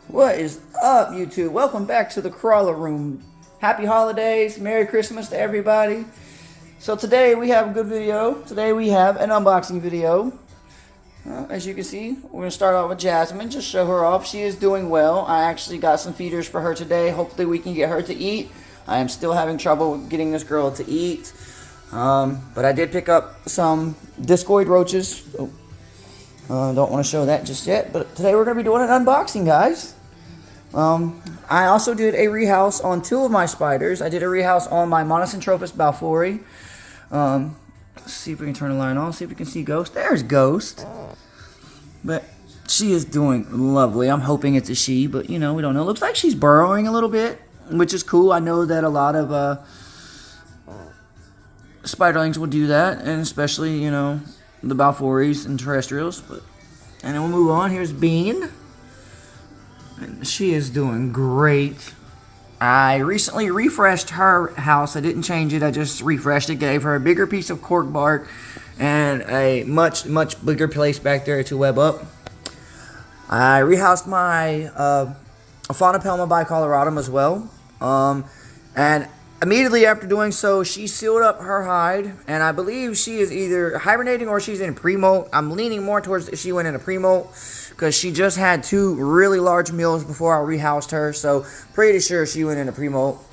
What is up, YouTube? Welcome back to the Crawler Room. Happy holidays, Merry Christmas to everybody. So today we have a good video. Today we have an unboxing video. As you can see, we're going to start off with Jasmine, just show her off. She is doing well. I actually got some feeders for her today. Hopefully we can get her to eat. I am still having trouble getting this girl to eat. But I did pick up some discoid roaches. Don't want to show that just yet, but today we're going to be doing an unboxing, guys. I also did a rehouse on two of my spiders. I did a rehouse on my Monocentrophus balfouri. Let's see if we can turn the light on, see if we can see Ghost. There's Ghost. But she is doing lovely. I'm hoping it's a she, but you know, we don't know. Looks like she's burrowing a little bit, which is cool. I know that a lot of spiderlings will do that, and especially, you know, the balfouris and terrestrials. And then we'll move on. Here's Bean. And she is doing great. I recently refreshed her house. I didn't change it. I just refreshed it. Gave her a bigger piece of cork bark and a much bigger place back there to web up. I rehoused my Aphonopelma bicolораtum as well. And immediately after doing so, she sealed up her hide, and I believe she is either hibernating or she's in pre-molt. I'm leaning more towards that she went into pre-molt because she just had two really large meals before I rehoused her, so pretty sure she went into pre-molt.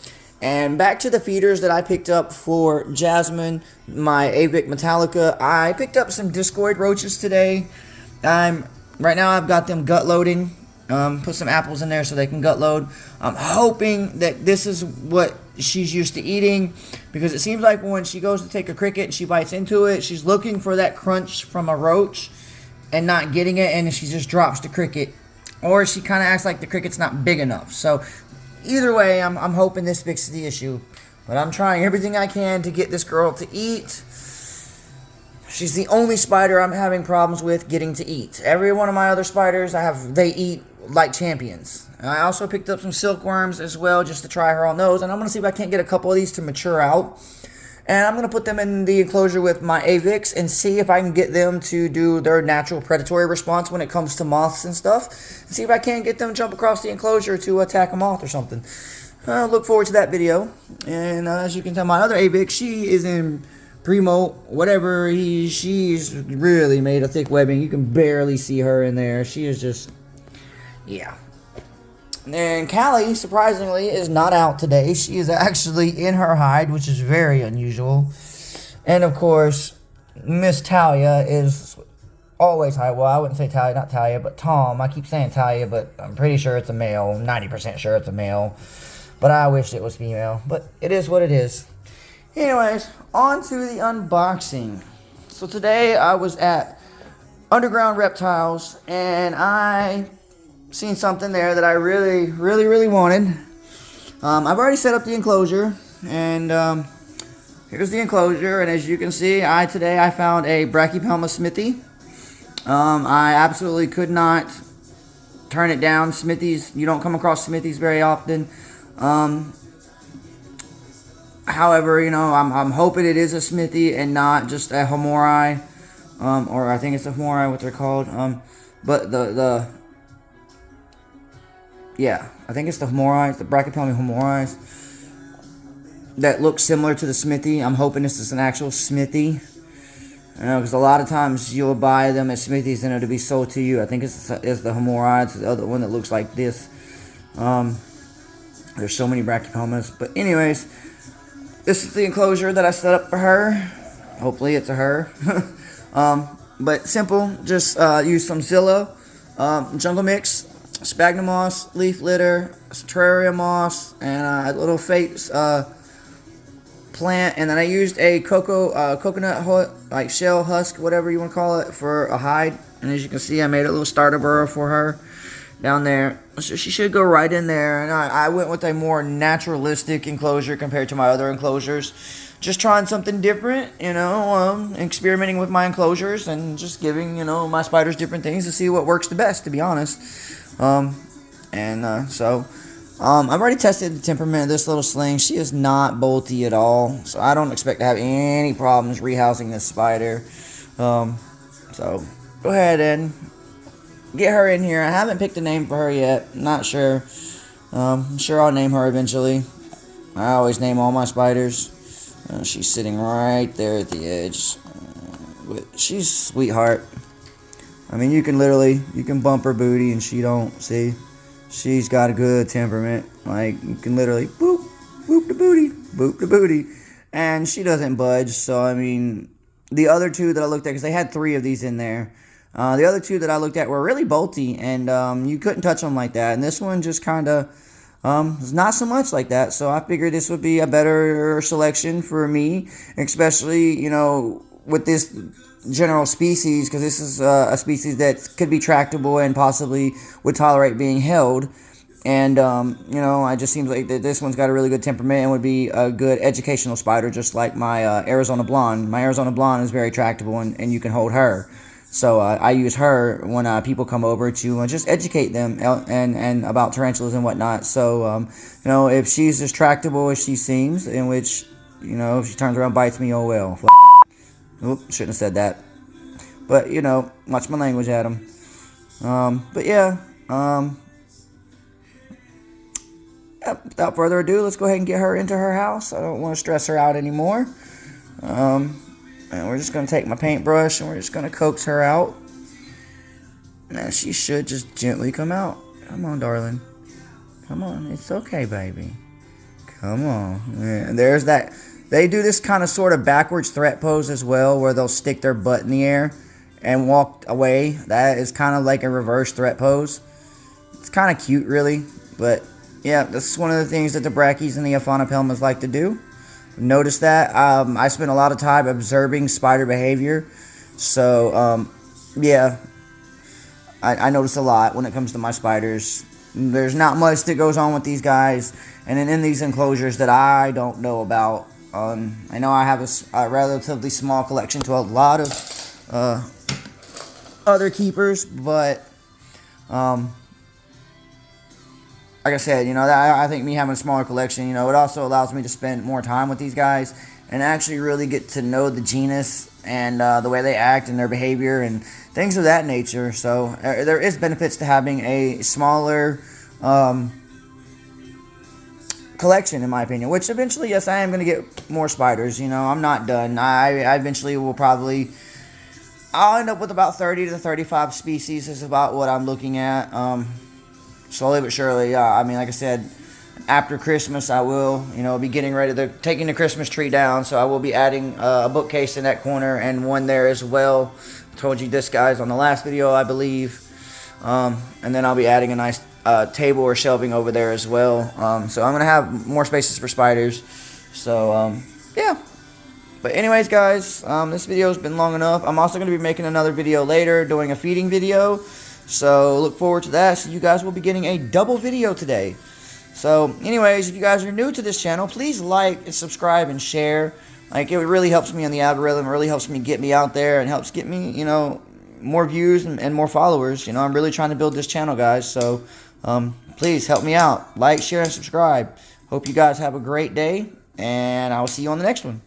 And back to the feeders that I picked up for Jasmine, my Avic Metallica. I picked up some discoid roaches today. Right now I've got them gut loading. Put some apples in there so they can gut load. I'm hoping that this is what she's used to eating, because it seems like when she goes to take a cricket and she bites into it, she's looking for that crunch from a roach and not getting it, and she just drops the cricket, or she kind of acts like the cricket's not big enough. So either way, I'm hoping this fixes the issue, but I'm trying everything I can to get this girl to eat. She's the only spider I'm having problems with getting to eat. Every one of my other spiders, they eat like champions. And I also picked up some silkworms as well, just to try her on those. And I'm going to see if I can't get a couple of these to mature out. And I'm going to put them in the enclosure with my Avics and see if I can get them to do their natural predatory response when it comes to moths and stuff. And see if I can't get them to jump across the enclosure to attack a moth or something. I look forward to that video. And as you can tell, my other Avic, she is in pre-molt, whatever. She's really made a thick webbing. You can barely see her in there. She is just, yeah. And Callie, surprisingly, is not out today. She is actually in her hide, which is very unusual. And of course, Miss Talia is always hide. Well, I wouldn't say Talia, not Talia, but Tom. I keep saying Talia, but I'm pretty sure it's a male. 90% sure it's a male. But I wish it was female. But it is what it is. Anyways, on to the unboxing. So today I was at Underground Reptiles, and I seen something there that I really wanted. I've already set up the enclosure, and here's the enclosure. And as you can see, today I found a Brachypelma smithy. I absolutely could not turn it down. Smithies, you don't come across smithies very often. However, you know, I'm hoping it is a smithy and not just a Homorii, or I think it's a Homorii, what they're called. But yeah, I think it's the Homorii, the Brachypelma Homorii, that looks similar to the smithy. I'm hoping this is an actual smithy. Because a lot of times you'll buy them as smithies and it'll be sold to you. I think it's the Homorii. It's the other one that looks like this. There's so many Brachypelmas. But anyways, this is the enclosure that I set up for her. Hopefully it's a her. But simple. Just use some Zilla, jungle mix, sphagnum moss, leaf litter, terrarium moss, and a little fake plant. And then I used a coconut like shell husk, whatever you want to call it, for a hide. And as you can see, I made a little starter burrow for her down there. So she should go right in there. And I went with a more naturalistic enclosure compared to my other enclosures. Just trying something different, you know, experimenting with my enclosures and just giving, you know, my spiders different things to see what works the best, to be honest. So I've already tested the temperament of this little sling. She is not bolty at all, so I don't expect to have any problems rehousing this spider. So go ahead and get her in here. I haven't picked a name for her yet. Not sure. I'm sure I'll name her eventually. I always name all my spiders. She's sitting right there at the edge. She's a sweetheart. I mean, you can bump her booty and she don't, see? She's got a good temperament. Like, you can literally boop, boop the booty, and she doesn't budge. So, I mean, the other two that I looked at, because they had 3 of these in there, the other 2 that I looked at were really bolty, and you couldn't touch them like that. And this one just kind of is not so much like that. So I figured this would be a better selection for me, especially, you know, with this general species, because this is a species that could be tractable and possibly would tolerate being held. And, you know, it just seems like that this one's got a really good temperament and would be a good educational spider, just like my Arizona Blonde. My Arizona Blonde is very tractable, and you can hold her. So I use her when people come over to just educate them and about tarantulas and whatnot. So, you know, if she's as tractable as she seems, in which, you know, if she turns around and bites me, oh well. Oop, shouldn't have said that. But, you know, watch my language, Adam. But yeah, without further ado, let's go ahead and get her into her house. I don't want to stress her out anymore. And we're just going to take my paintbrush and we're just going to coax her out. And she should just gently come out. Come on, darling. Come on. It's okay, baby. Come on. Yeah, there's that. They do this kind of sort of backwards threat pose as well, where they'll stick their butt in the air and walk away. That is kind of like a reverse threat pose. It's kind of cute, really. But, yeah, this is one of the things that the Brackies and the Aphanopelmas like to do. Notice that. I spend a lot of time observing spider behavior. So, yeah, I notice a lot when it comes to my spiders. There's not much that goes on with these guys. And then in these enclosures that I don't know about. I know I have a relatively small collection to a lot of other keepers. But, like I said, you know, I think me having a smaller collection, you know, it also allows me to spend more time with these guys and actually really get to know the genus and the way they act and their behavior and things of that nature. So there is benefits to having a smaller collection, in my opinion, which eventually, yes, I am going to get more spiders. You know, I'm not done. I eventually will probably, I'll end up with about 30 to 35 species is about what I'm looking at. Slowly but surely, I mean, like I said, after Christmas, I will, you know, be getting ready. They're taking the Christmas tree down, so I will be adding a bookcase in that corner and one there as well. I told you this, guys, on the last video, I believe. And then I'll be adding a nice table or shelving over there as well. So I'm going to have more spaces for spiders. So, yeah. But anyways, guys, this video has been long enough. I'm also going to be making another video later, doing a feeding video. So look forward to that. So you guys will be getting a double video today. So anyways, if you guys are new to this channel, please like and subscribe and share. Like, it really helps me on the algorithm. It really helps me get me out there and helps get me, you know, more views and more followers. You know, I'm really trying to build this channel, guys. So please help me out. Like, share, and subscribe. Hope you guys have a great day, and I will see you on the next one.